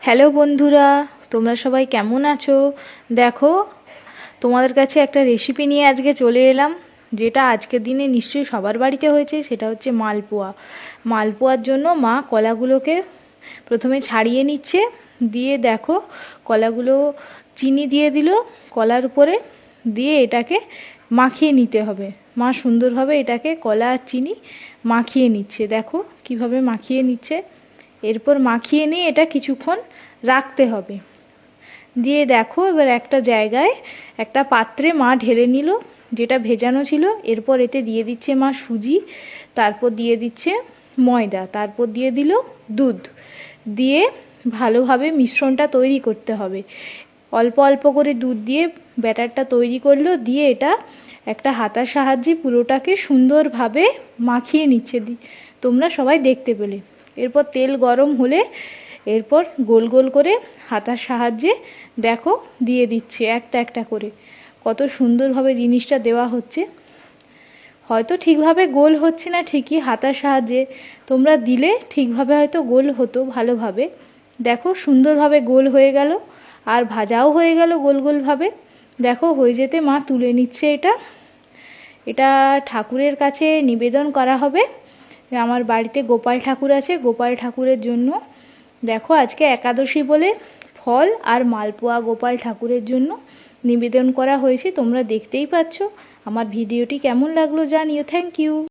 Hello বন্ধুরা, তোমরা সবাই কেমন আছো? দেখো, তোমাদের কাছে একটা রেসিপি নিয়ে আজকে চলে এলাম, যেটা আজকের দিনে নিশ্চয়ই সবার বাড়িতে হয়েছে। সেটা হচ্ছে মালপোয়া। মালপোয়ার জন্য মা কলাগুলোকে প্রথমে ছাড়িয়ে নিচ্ছে। দিয়ে দেখো, কলাগুলো চিনি দিয়ে দিল কলার উপরে, দিয়ে এটাকে মাখিয়ে নিতে হবে। মা সুন্দরভাবে এটাকে কলা আর চিনি মাখিয়ে নিচ্ছে। দেখো কিভাবে মাখিয়ে নিচ্ছে। এরপর মাখিয়ে নিয়ে এটা কিছুক্ষণ রাখতে হবে। দিয়ে দেখো, এবার একটা জায়গায় একটা পাত্রে মা ঢেলে নিল যেটা ভেজানো ছিল। এরপর এতে দিয়ে দিচ্ছে মা সুজি, তারপর দিয়ে দিচ্ছে ময়দা, তারপর দিয়ে দিল দুধ। দিয়ে ভালোভাবে মিশ্রণটা তৈরি করতে হবে। অল্প অল্প করে দুধ দিয়ে ব্যাটারটা তৈরি করলো। দিয়ে এটা একটা হাতার সাহায্যে পুরোটাকে সুন্দরভাবে মাখিয়ে নিচ্ছে। তোমরা সবাই দেখতে পেলে। এরপর তেল গরম হলে এরপর গোল গোল করে হাতার সাহায্যে দেখো দিয়ে দিচ্ছে একটা একটা করে। কত সুন্দরভাবে জিনিসটা দেওয়া হচ্ছে। হয়তো ঠিকভাবে গোল হচ্ছে না, ঠিকই হাতার সাহায্যে তোমরা দিলে ঠিকভাবে হয়তো গোল হতো ভালোভাবে। দেখো সুন্দরভাবে গোল হয়ে গেল, আর ভাজাও হয়ে গেল গোল গোলভাবে। দেখো হয়ে যেতে মা তুলে নিচ্ছে এটা। এটা ঠাকুরের কাছে নিবেদন করা হবে। আমার বাড়িতে গোপাল ঠাকুর আছে, গোপাল ঠাকুরের জন্য। দেখো আজকে একাদশী বলে ফল আর মালপোয়া গোপাল ঠাকুরের জন্য নিবেদন করা হয়েছে। তোমরা দেখতেই পাচ্ছ। আমার ভিডিওটি কেমন লাগলো জানিও। Thank you.